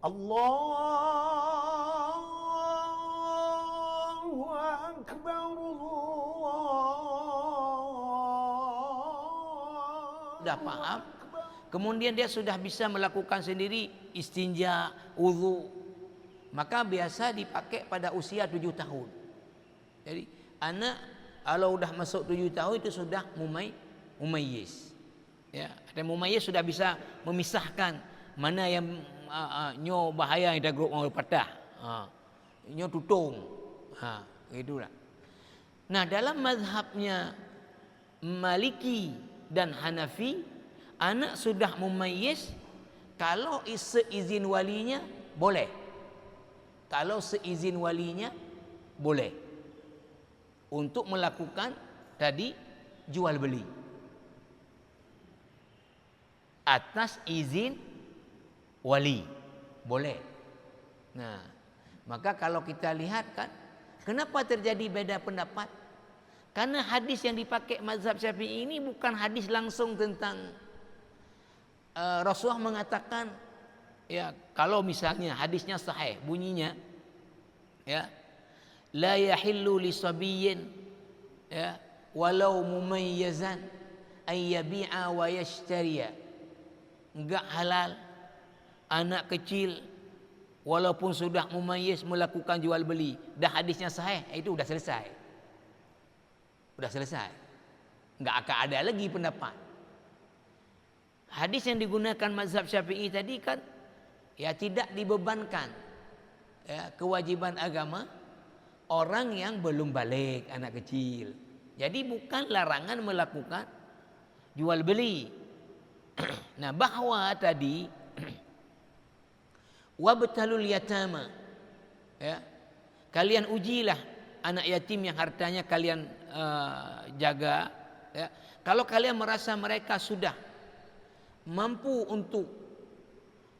Allahu Akbar, Allah. Sudah paham, kemudian dia sudah bisa melakukan sendiri istinja, wudu, maka biasa dipakai pada usia 7 tahun. Jadi anak kalau sudah masuk 7 tahun itu sudah mumayyiz. Ya, dan mumayyiz sudah bisa memisahkan mana yang nyo bahaya yang dah grup mau patah. Nyo tutung. Gitulah. Nah, dalam mazhabnya Maliki dan Hanafi, anak sudah mumayyiz kalau seizin walinya boleh. Kalau seizin walinya boleh untuk melakukan tadi jual beli atas izin wali, boleh. Nah, maka kalau kita lihat kan, kenapa terjadi beda pendapat? Karena hadis yang dipakai mazhab Syafi'i ini bukan hadis langsung tentang Rasulullah mengatakan, ya kalau misalnya hadisnya sahih bunyinya, ya la yahillu li sabiyyin, ya walau mumayyizan ay yabi'a wa yashtariya. Enggak halal anak kecil walaupun sudah mumayyiz melakukan jual beli. Dah hadisnya sahih, itu sudah selesai. Sudah selesai. Enggak akan ada lagi pendapat. Hadis yang digunakan mazhab Syafi'i tadi kan, ya tidak dibebankan, ya, kewajiban agama orang yang belum balik, anak kecil. Jadi bukan larangan melakukan jual beli. Nah, bahwa tadi wabtalul yatama, ya, kalian ujilah anak yatim yang hartanya kalian jaga, ya. Kalau kalian merasa mereka sudah mampu untuk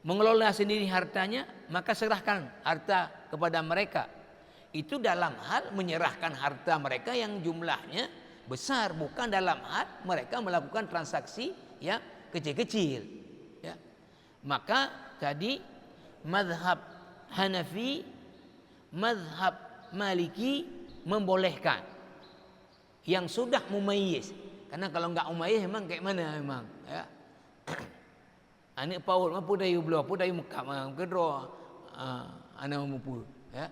mengelola sendiri hartanya, maka serahkan harta kepada mereka. Itu dalam hal menyerahkan harta mereka yang jumlahnya besar, bukan dalam hal mereka melakukan transaksi yang kecil-kecil, ya. Maka tadi mazhab Hanafi, mazhab Maliki membolehkan yang sudah mumayyiz. Karena kalau enggak mumayyiz memang kayak mana memang, ya. Anak paut mampu dayu belah, mampu dayu mekap, kedua anak mampu, ya.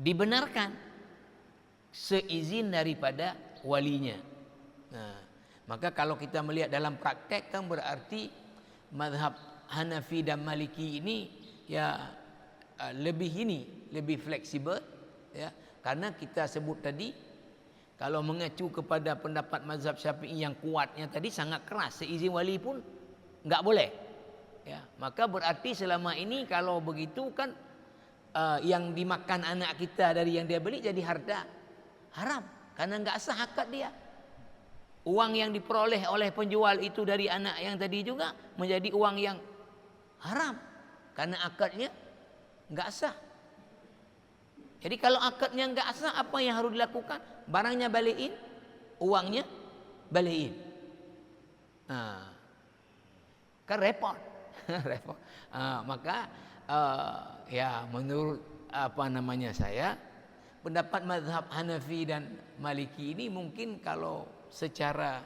Dibenarkan seizin daripada walinya. Nah, maka kalau kita melihat dalam praktek kan berarti mazhab Hanafi dan Maliki ini ya lebih fleksibel, ya. Karena kita sebut tadi kalau mengacu kepada pendapat mazhab Syafi'i yang kuatnya tadi sangat keras, seizin wali pun enggak boleh. Ya, maka berarti selama ini kalau begitu kan yang dimakan anak kita dari yang dia beli jadi harta haram karena enggak sah akad dia. Uang yang diperoleh oleh penjual itu dari anak yang tadi juga menjadi uang yang haram karena akadnya enggak sah. Jadi kalau akadnya enggak sah, apa yang harus dilakukan? Barangnya balikin, uangnya balikin. Nah, kan repot. Repot. Maka ya menurut saya, pendapat mazhab Hanafi dan Maliki ini mungkin kalau secara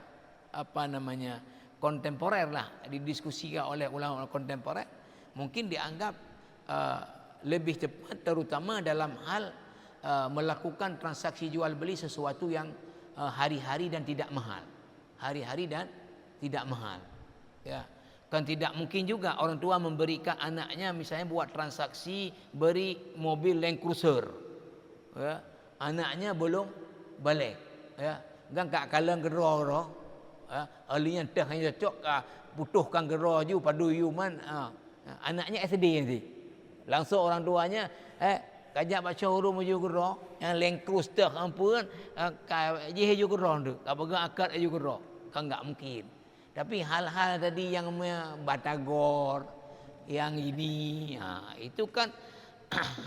kontemporer lah didiskusikan oleh ulama kontemporer, mungkin dianggap lebih cepat, terutama dalam hal melakukan transaksi jual beli sesuatu yang hari-hari dan tidak mahal. Hari-hari dan tidak mahal, ya. Kan tidak mungkin juga orang tua memberikan anaknya misalnya buat transaksi beri mobil Land Cruiser, ya. Anaknya belum balik, ya. Kan kak kalang gerah, ya. Alinya dah hanya cocok putuhkan gerah ju padu yuman, anaknya SD nanti. Langsung orang tuanya kajak baca showroom ju gerah yang Land Cruiser ampun je ju gerah tu. Apa gak akad ju gerah. Kan enggak mungkin. Tapi hal-hal tadi yang batagor, yang ini, itu kan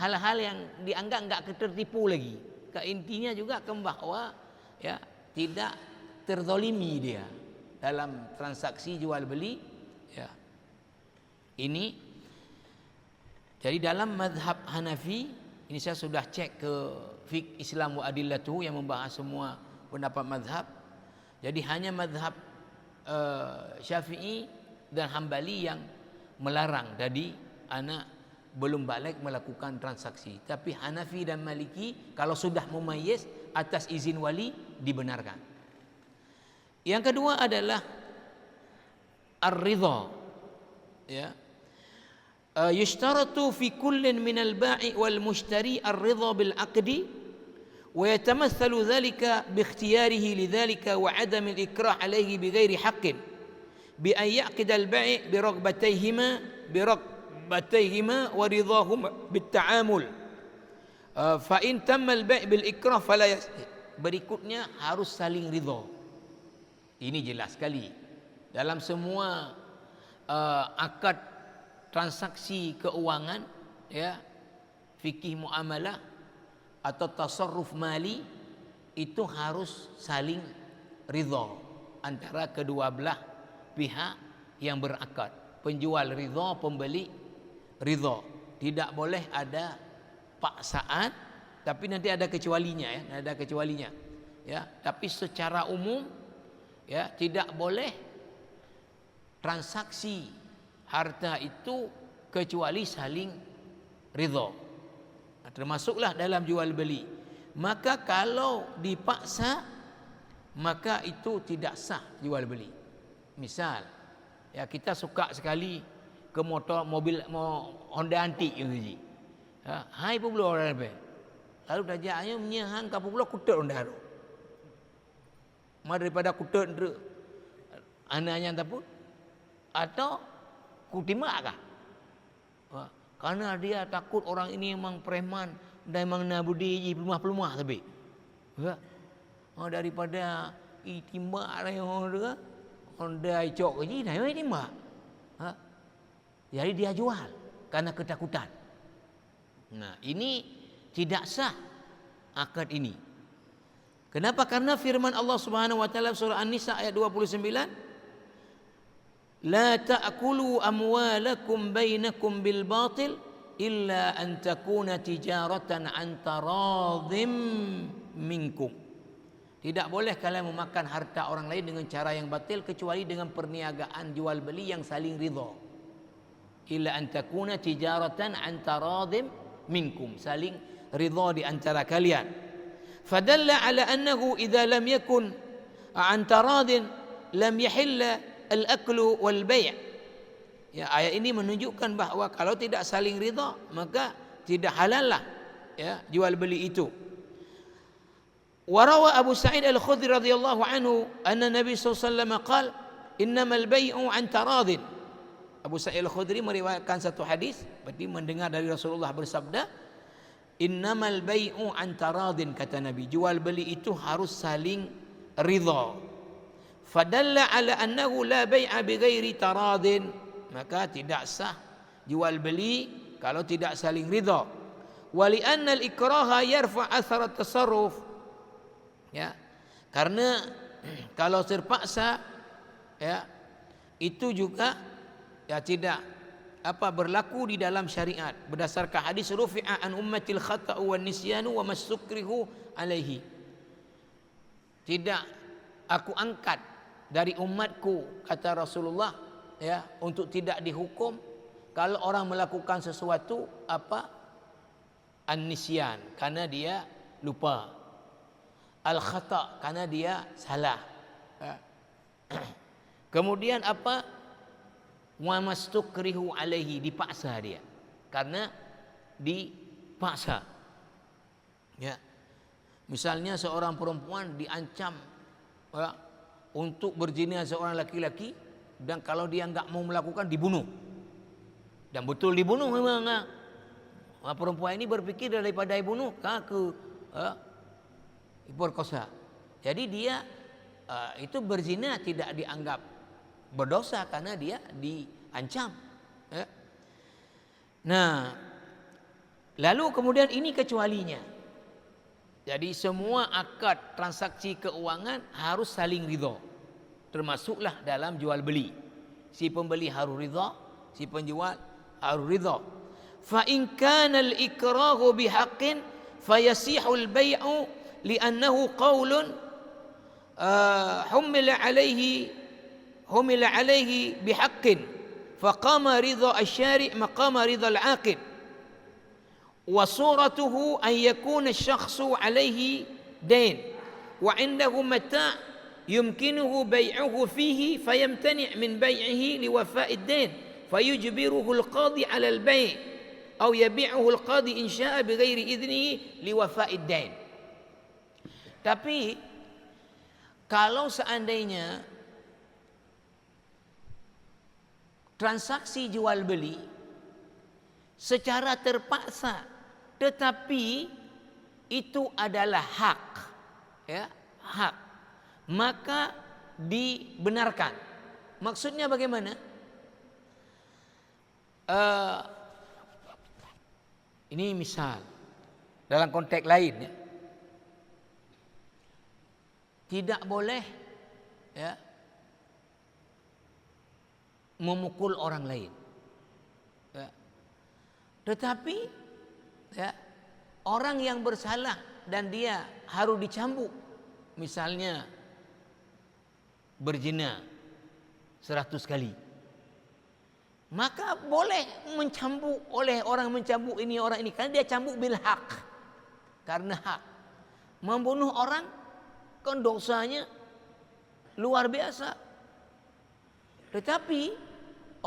hal-hal yang dianggap enggak tertipu lagi. Intinya juga kan bahwa ya tidak terzalimi dia dalam transaksi jual beli, ya. Ini Jadi dalam mazhab Hanafi, ini saya sudah cek ke Fiqh Islam wa Adillatuhu yang membahas semua pendapat mazhab. Jadi hanya mazhab Syafi'i dan Hambali yang melarang jadi anak belum balik melakukan transaksi. Tapi Hanafi dan Maliki kalau sudah mumayyiz atas izin wali dibenarkan. Yang kedua adalah ar-ridha. Ya. Yushtaratu fi kullin min al-ba'i wal mushtari ar-ridha bil 'aqdi wa yatamathalu dhalika bi ikhtiyarihi lidhalika wa 'adam al-ikrah 'alayhi bighairi haqqin bi an ya'qida al-bai' bi raghbatayhima wa ridahuma bit ta'amul fa in tamma al-bai' bil ikrah fala berikutnya harus saling ridha. Ini jelas sekali dalam semua akad transaksi keuangan, ya, fikih muamalah atau tasarruf mali itu harus saling ridha antara kedua belah pihak yang berakad. Penjual ridha, pembeli ridha. Tidak boleh ada paksaan, tapi nanti ada kecualinya, ya, ada kecualinya. Ya, tapi secara umum, ya, tidak boleh transaksi harta itu kecuali saling ridha. Nah, termasuklah dalam jual beli. Maka kalau dipaksa, maka itu tidak sah jual beli. Misal, ya, kita suka sekali ke mobil Honda antik yang ni. Hai pun belum orang apa. Lalu dajaknya menyahang kapu pula kutut Honda tu. Mar daripada kutut tu anaknya tak pun atau kutimak kah? Karena dia takut orang ini memang preman dan memang nabudi pelumah-pelumah tapi. Daripada itimak orang Honda icok je dah itimak. Jadi dia jual karena ketakutan. Nah, ini tidak sah akad ini. Kenapa? Karena firman Allah Subhanahu wa taala surah An-Nisa ayat 29, La ta'kulu amwalakum bainakum bil batil illa an takuna tijaratan an taradhim minkum. Tidak boleh kalian memakan harta orang lain dengan cara yang batil kecuali dengan perniagaan jual beli yang saling ridha. Illa an takuna tijaratan an taradhim minkum, saling ridha di antara kalian. Fadalla ala annahu idza lam yakun an taradhin lam yahilla al-aklu wal bay'. Ya, ayat ini menunjukkan bahawa kalau tidak saling ridha maka tidak halal lah, ya, jual beli itu. Wa rawa Abu Sa'id Al-Khudri radhiyallahu anhu anna Nabi sallallahu alaihi wasallam qala innamal bay'u an taradhin. Abu Sa'id Al-Khudri meriwayatkan satu hadis, berarti mendengar dari Rasulullah bersabda, innamal bay'u an taradhin, kata Nabi, jual beli itu harus saling ridha. Fadalla ala annahu la bai'a bighairi taradin, maka tidak sah jual beli kalau tidak saling ridha. Wa li anna al-ikraha yarfa' athar at-tasarruf, ya, karena kalau terpaksa, ya, itu juga, ya, tidak berlaku di dalam syariat berdasarkan hadis rufi'a an ummatil khata'u wan nisyanu wa masukrihu alaihi. Tidak aku angkat dari umatku, kata Rasulullah, ya, untuk tidak dihukum kalau orang melakukan sesuatu an-nisyan karena dia lupa, al-khata karena dia salah, ya. Kemudian wa mastukrihu alaihi, dipaksa dia karena dipaksa, ya. Misalnya seorang perempuan diancam, ya, untuk berzina seorang laki-laki, dan kalau dia enggak mau melakukan dibunuh. Dan betul dibunuh memang. Perempuan ini berpikir daripada dibunuh ke perkosa. Jadi dia itu berzina tidak dianggap berdosa karena dia diancam, ya. Nah, lalu kemudian ini kecualinya. Jadi semua akad transaksi keuangan harus saling ridha. Termasuklah dalam jual beli. Si pembeli harus ridha, si penjual harus ridha. fa in kana al-ikrahu bihaqqin fayasihu al-bay'u li'annahu qawlun humila alaihi bihaqqin faqama ridha asy-syari' maqama ridha al-'aqid wa suratuhu an yakuna asy-syakhsu alaihi dain wa 'indahu mata' yumkinuhu bay'uhu fihi fayamtani' min bay'ihi liwafa'i ad-dain fayujbiruhu al-qadhi 'ala al-bay' atau yabi'uhu al-qadhi in syaa'a bighairi idnihi liwafa'id dain. Tapi kalau seandainya transaksi jual beli secara terpaksa tetapi itu adalah hak, ya, hak, maka dibenarkan. Maksudnya bagaimana? Ini misal dalam konteks lain, ya. Tidak boleh, ya, memukul orang lain, ya. Tetapi, ya, orang yang bersalah dan dia harus dicambuk, misalnya berzina 100 kali, maka boleh mencambuk oleh orang mencambuk ini orang ini karena dia cambuk bil haq, karena hak. Membunuh orang kan dosanya luar biasa, tetapi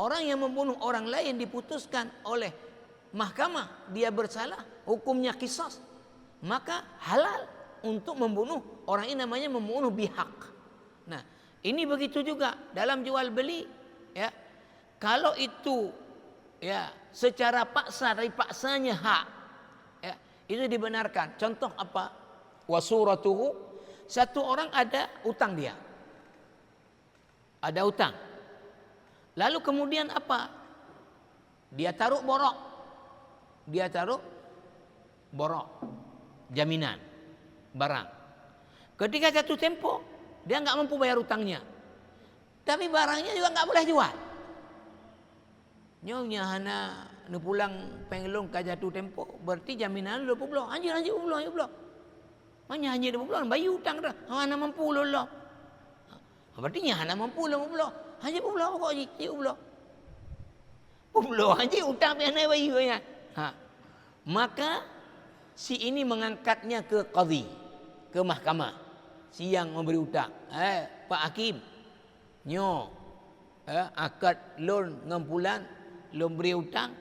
orang yang membunuh orang lain diputuskan oleh mahkamah dia bersalah, hukumnya qisas, maka halal untuk membunuh orang ini, namanya membunuh bihaq. Nah, ini begitu juga dalam jual beli, ya. Kalau itu, ya, secara paksa, dari paksanya hak, ya, itu dibenarkan. Contoh apa? Wasuratuhu, satu orang ada utang dia, ada utang. Lalu kemudian apa? Dia taruh borok, jaminan barang. Ketika jatuh tempo, dia nggak mampu bayar utangnya, tapi barangnya juga nggak boleh jual. Nyonya hana nu pulang pengelong ka jatuh tempo, berarti jaminan 20 bulan. Anjir bulan. Mana hanya 20 bulan bayu utang dah. Hana mampu loh. Berarti nya hana mampu loh bulan. Hanya bulan kok haji bulan. Bulan haji utang piana bayu ya. Maka si ini mengangkatnya ke qadhi, ke mahkamah. Si yang memberi utang. Pak Hakim. Nyo akad loan 6 bulan belum beri utang,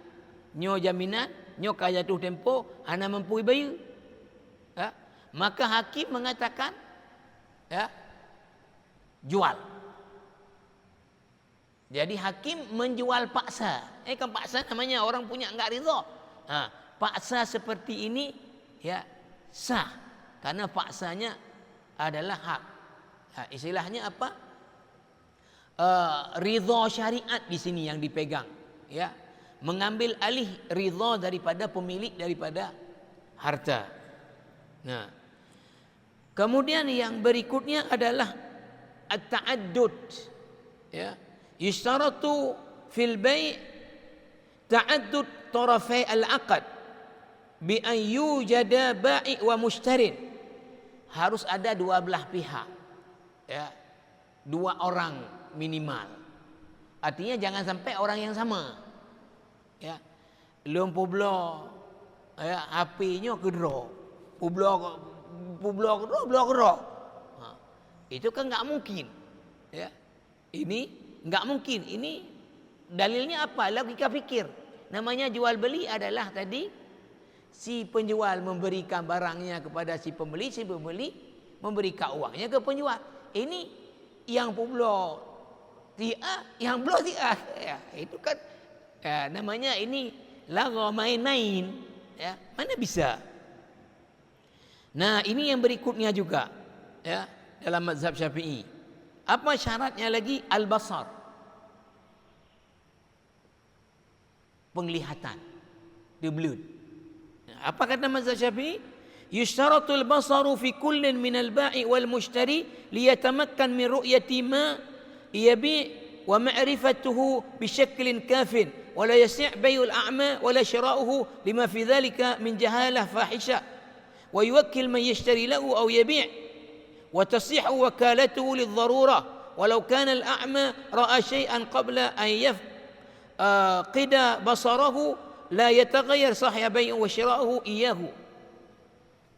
nyo jaminan, nyo ka jatuh tempo, hana mampu bayar. Maka hakim mengatakan, ya, jual. Jadi hakim menjual paksa. Kan paksa namanya orang punya enggak ridha. Paksa seperti ini, ya, sah karena paksanya adalah hak. Istilahnya apa? Ridha syariat di sini yang dipegang, ya, mengambil alih ridha daripada pemilik daripada harta. Nah, kemudian yang berikutnya adalah at-ta'addud, ya, yushtaratu fil bai' ta'addud tarafai al-'aqd bi an yujada bai' wa mushtarin. Harus ada dua belah pihak, ya, 2 orang minimal. Artinya jangan sampai orang yang sama, ya. Lom publo, ya, apinya kedro, publo kedro. Itu kan nggak mungkin, ya. Ini nggak mungkin. Ini dalilnya apa? Logika pikir. Namanya jual beli adalah tadi si penjual memberikan barangnya kepada si pembeli memberikan uangnya ke penjual. Ini yang publo dia, yang belum dia, ya, itu kan, ya, namanya ini lagu main-main, ya, mana bisa. Nah, ini yang berikutnya juga, ya, dalam mazhab Syafi'i. Apa syaratnya lagi? Al-basar, penglihatan, dibelud. Apa kata mazhab Syafi'i? Yushtaratul basaru fi kullin minal ba'i wal mushtari liyatamakkan min ru'yati ma yabi wa ma'rifatuhu bisyaklin kafin ولا يسع بيع الأعمى ولا شراؤه لما في ذلك من جهالة فاحشة ويوكل من يشتري له أو يبيع وتصح وكالته للضرورة ولو كان الأعمى رأى شيئا قبل أن يفقد بصره لا يتغير صح بيعه وشراؤه إياه.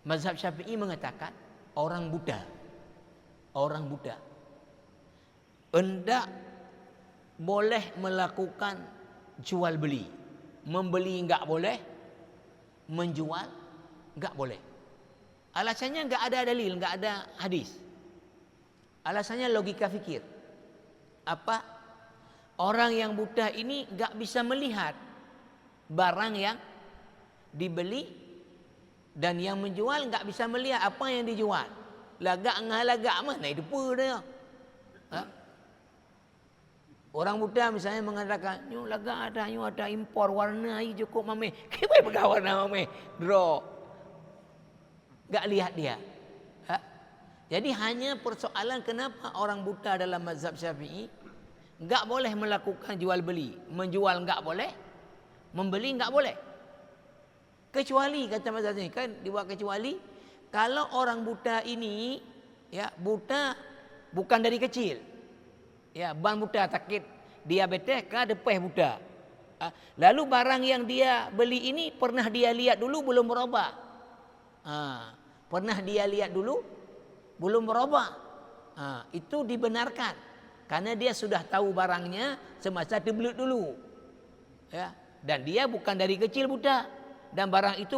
Mazhab Syafi'i mengatakan orang Buddha hendak boleh melakukan jual beli, membeli enggak boleh, menjual enggak boleh. Alasannya enggak ada dalil, enggak ada hadis. Alasannya logika fikir. Apa? Orang yang buta ini enggak bisa melihat barang yang dibeli dan yang menjual enggak bisa melihat apa yang dijual. Lagak ngalagak mana itu pun dia. Ha? Orang buta misalnya mengatakan, "Nyu lagak ada, nyu ada impor warna ai cukup mame." Kita pegang warna mame. Draw. Enggak lihat dia. Ha? Jadi hanya persoalan kenapa orang buta dalam mazhab Syafi'i enggak boleh melakukan jual beli, menjual enggak boleh, membeli enggak boleh. Kecuali kata mazhab ini kan dibuat kecuali kalau orang buta ini ya buta bukan dari kecil. Ya, ban buta sakit diabetes ke depan buta. Lalu barang yang dia beli ini pernah dia lihat dulu belum berubah. Pernah dia lihat dulu belum berubah. Itu dibenarkan karena dia sudah tahu barangnya semasa dibelut dulu. Ya, dan dia bukan dari kecil buta. Dan barang itu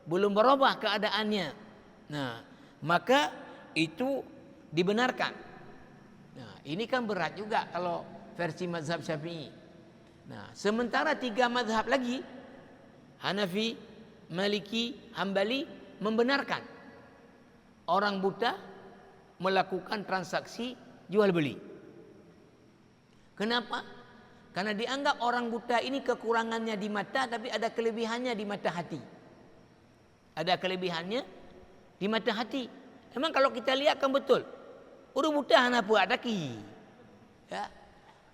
belum berubah keadaannya. Nah, maka itu dibenarkan. Nah, ini kan berat juga kalau versi mazhab Syafi'i. Nah, sementara 3 mazhab lagi, Hanafi, Maliki, Hambali membenarkan orang buta melakukan transaksi jual beli. Kenapa? Karena dianggap orang buta ini kekurangannya di mata tapi ada kelebihannya di mata hati. Ada kelebihannya di mata hati. Memang kalau kita lihat kan betul. Orang buta hana buat daki. Ya.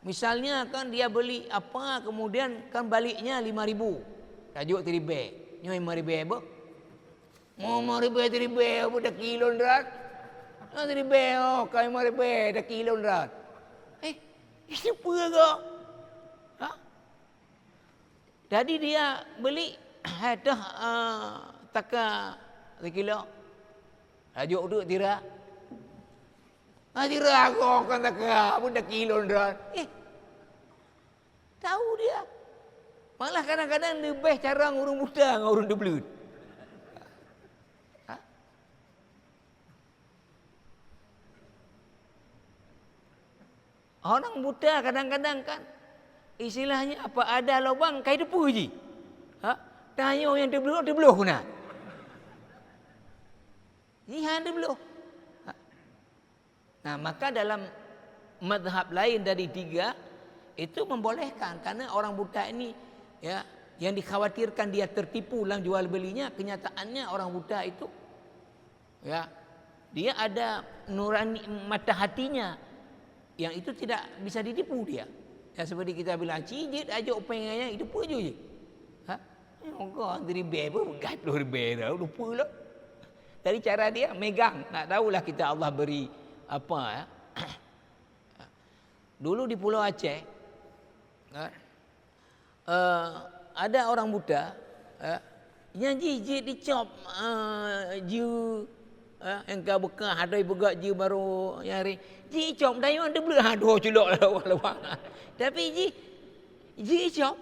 Misalnya kan dia beli apa kemudian kan baliknya 5.000. Tajuk teribe. Nyo 5.000 apa? Mau 5.000 teribe apa dah kilo ndak? Teribe oh kai 5.000 dah kilo ndak. Ini apa kok? Jadi dia beli dah taka sekilo. Tajuk duk tira. Tira aku kan taka pun dah kilo dah. Tahu dia. Malah kadang-kadang lebih cara ngurung buta dengan urung debelut. Orang buta kadang-kadang kan istilahnya apa ada lubang kai depu je. Tayo yang debeluh guna. Ihan debeluh. Nah, maka dalam mazhab lain dari 3 itu membolehkan karena orang buta ini ya yang dikhawatirkan dia tertipu dalam jual belinya, kenyataannya orang buta itu ya dia ada nurani mata hatinya yang itu tidak bisa ditipu dia. Ya seperti kita bilang cijit aja pengennya itu pun je. Kau dari bebe gaduh bebe lupa lah. Dari cara dia megang, nak tahulah kita Allah beri apa ya. Dulu di Pulau Aceh ada orang buta yang jijik dicop ju yang kau bekas hadai begak je baru nyari ji cop dayu ada bela aduh culok lawang tapi ji cop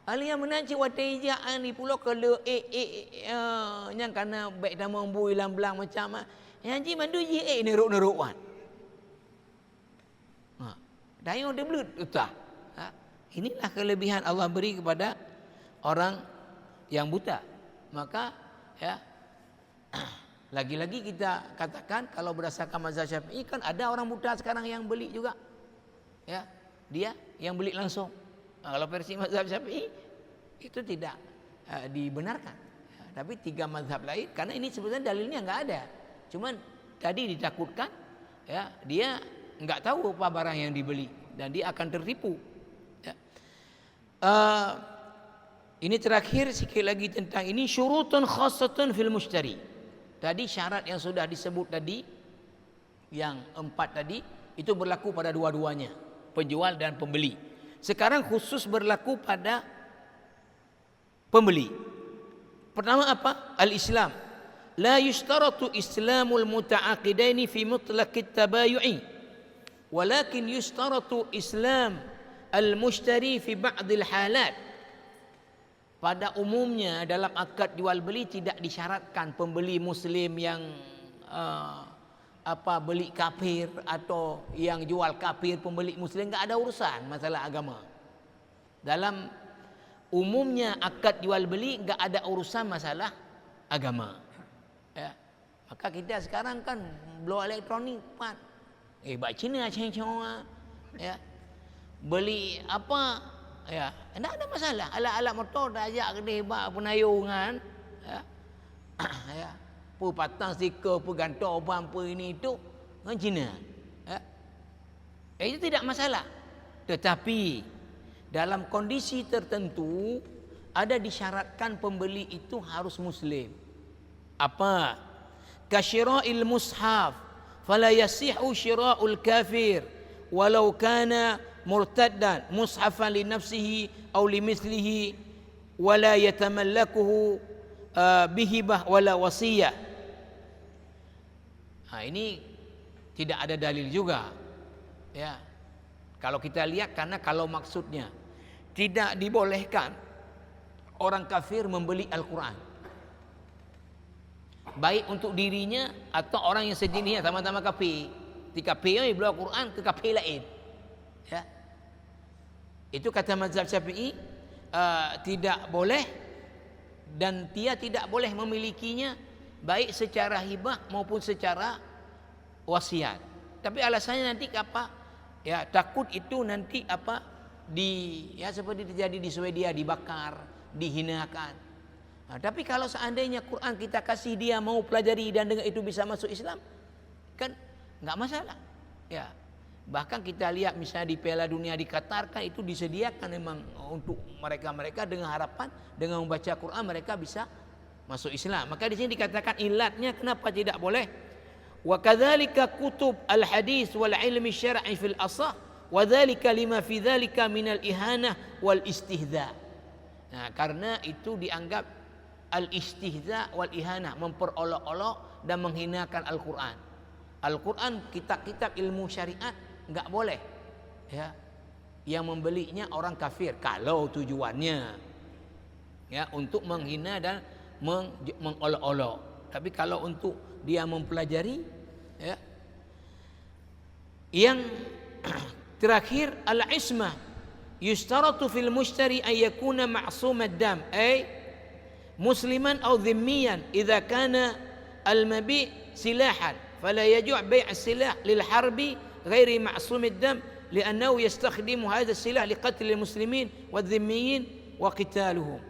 ali yang menanci watai jaan ni pulau kalau yang kana baik dah membui lam-lam macam yang ji mandu ji neruk-neruk wan dayu ada belut utah inilah kelebihan Allah beri kepada orang yang buta. Maka ya lagi-lagi kita katakan kalau berdasarkan mazhab Syafi'i kan ada orang buta sekarang yang beli juga. Ya, dia yang beli langsung. Kalau versi mazhab Syafi'i itu tidak dibenarkan. Ya, tapi 3 mazhab lain karena ini sebenarnya dalilnya enggak ada. Cuman tadi ditakutkan ya dia enggak tahu apa barang yang dibeli dan dia akan tertipu. Ya. Ini terakhir sikit lagi tentang ini, syurutun khassatun fil mushtari. Tadi syarat yang sudah disebut tadi, yang 4 tadi, itu berlaku pada dua-duanya, penjual dan pembeli. Sekarang khusus berlaku pada pembeli. Pertama apa? Al-Islam. La yushtaratu islamul muta'aqidaini fi mutlaqit tabayu'i, walakin yushtaratu islam al-mushtari fi ba'dil halat. Pada umumnya dalam akad jual beli tidak disyaratkan pembeli muslim yang beli kafir atau yang jual kafir pembeli muslim, enggak ada urusan masalah agama. Dalam umumnya akad jual beli enggak ada urusan masalah agama. Ya. Maka kita sekarang kan blow elektronik pat. Bak Cina ceng-ceng. Ya. Beli apa? Ya, tidak ada masalah. Alat-alat motor dah ajak kedai bak penayungan. Ya. Ya. Pu patang stiker, pu gantung apa ini itu dengan Cina. Ya. Itu tidak masalah. Tetapi dalam kondisi tertentu ada disyaratkan pembeli itu harus muslim. Apa? Kasyira'il mushaf fala yasihu syira'ul kafir walau kana murtaddan mushafan li nafsihi aw li mithlihi wala yatamallakuhu bihibah wala wasiyah. Ini tidak ada dalil juga. Ya. Kalau kita lihat, karena kalau maksudnya tidak dibolehkan orang kafir membeli Al-Quran, baik untuk dirinya atau orang yang sejenisnya sama-sama kafir. Di kafir beli Al-Quran ke kafir lain. Ya. Itu kata mazhab Syafi'i, tidak boleh, dan dia tidak boleh memilikinya baik secara hibah maupun secara wasiat. Tapi alasannya nanti apa? Ya, takut itu nanti seperti terjadi di Swedia, dibakar, dihinakan. Tapi kalau seandainya Quran kita kasih dia mau pelajari dan dengan itu bisa masuk Islam, kan nggak masalah. Ya. Bahkan kita lihat misalnya di Piala Dunia di Qatar kan itu disediakan memang untuk mereka dengan harapan dengan membaca Quran mereka bisa masuk Islam. Maka di sini dikatakan ilatnya kenapa tidak boleh. Wa kadzalika kutub al-hadis wal ilmi syar'i fil asah wa dzalika lima fi dzalika min al-ihanah wal istihza. Nah, karena itu dianggap al-istihza wal ihanah, memperolok-olok dan menghinakan Al-Qur'an. Al-Qur'an kitab-kitab ilmu syariat enggak boleh ya yang membelinya orang kafir kalau tujuannya ya untuk menghina dan mengolok-olok. Tapi kalau untuk dia mempelajari ya. Yang terakhir al-ismah, yustaratu fil mushtari an yakuna ma'sum ad-dam ay musliman aw dhimmiyan idza kana al-mabi' silahan fala yaju' bai' as-silah lil harbi ghairi ma'sum ad-dam li'annahu yastakhdimu hadha as-silah liqatl al-muslimin wadh-dhimmiyin wa qitaluhum.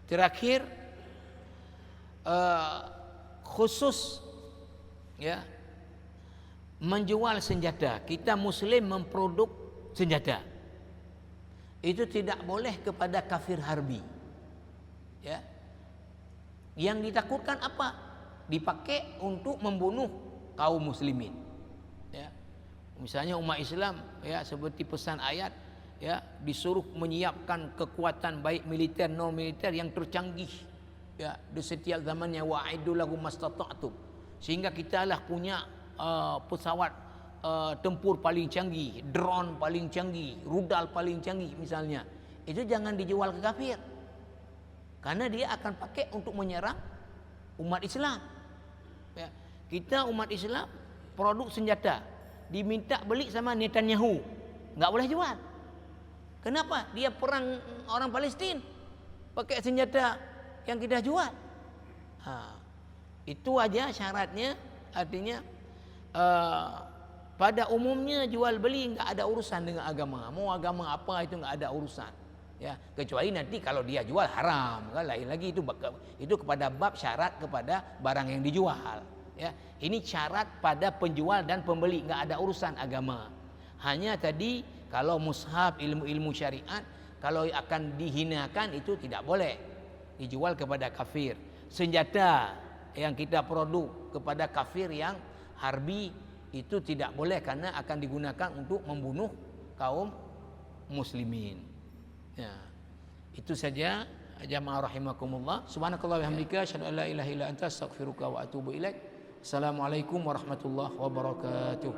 Terakhir khusus ya menjual senjata. Kita muslim memproduk senjata. Itu tidak boleh kepada kafir harbi. Ya. Yang ditakutkan apa? Dipakai untuk membunuh kaum muslimin. Ya. Misalnya umat Islam ya seperti pesan ayat ya disuruh menyiapkan kekuatan baik militer non militer yang tercanggih ya di setiap zamannya, wa'iddu lahum mastata'tum, sehingga kita lah punya pesawat tempur paling canggih, drone paling canggih, rudal paling canggih misalnya. Itu jangan dijual ke kafir, karena dia akan pakai untuk menyerang umat Islam ya. Kita umat Islam produk senjata diminta beli sama Netanyahu, nggak boleh jual. Kenapa? Dia perang orang Palestin pakai senjata yang kita jual. Itu aja syaratnya. Artinya pada umumnya jual beli nggak ada urusan dengan agama. Mau agama apa itu nggak ada urusan. Ya, kecuali nanti kalau dia jual haram, kan lain lagi itu kepada bab syarat kepada barang yang dijual. Ya, ini syarat pada penjual dan pembeli, nggak ada urusan agama. Hanya tadi Kalau mushaf, ilmu-ilmu syariat, kalau akan dihinakan itu tidak boleh dijual kepada kafir. Senjata yang kita produk kepada kafir yang harbi itu tidak boleh karena akan digunakan untuk membunuh kaum muslimin. Ya. Itu saja jamaah rahimakumullah. Subhanakallah wa bihamdika asyhadu an la ilaha illa anta astaghfiruka wa atubu ilaik. Assalamualaikum warahmatullahi wabarakatuh.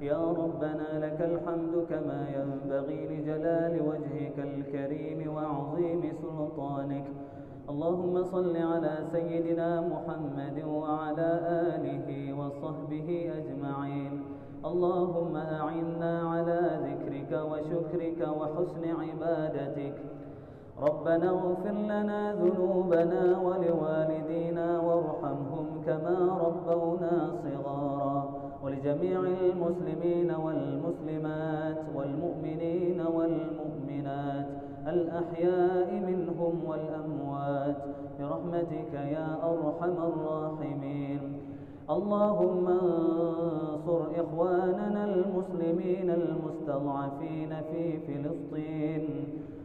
يا ربنا لك الحمد كما ينبغي لجلال وجهك الكريم وعظيم سلطانك. اللهم صل على سيدنا محمد وعلى آله وصحبه أجمعين. اللهم أعنا على ذكرك وشكرك وحسن عبادتك. ربنا اغفر لنا ذنوبنا ولوالدينا وارحمهم كما ربونا صغارا، ولجميع المسلمين والمسلمات والمؤمنين والمؤمنات الأحياء منهم والأموات برحمتك يا أرحم الراحمين. اللهم انصر إخواننا المسلمين المستضعفين في فلسطين.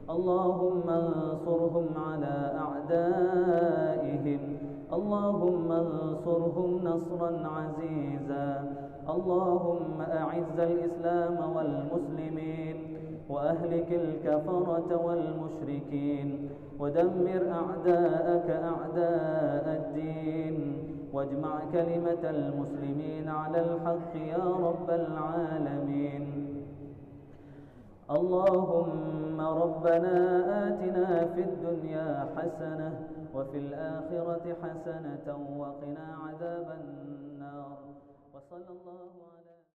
اللهم انصرهم على أعدائهم. اللهم انصرهم نصرا عزيزا. اللهم أعز الإسلام والمسلمين وأهلك الكفرة والمشركين ودمر أعداءك أعداء الدين واجمع كلمة المسلمين على الحق يا رب العالمين. اللهم ربنا آتنا في الدنيا حسنة وفي الآخرة حسنة وقنا عذاب النار. وصلى الله على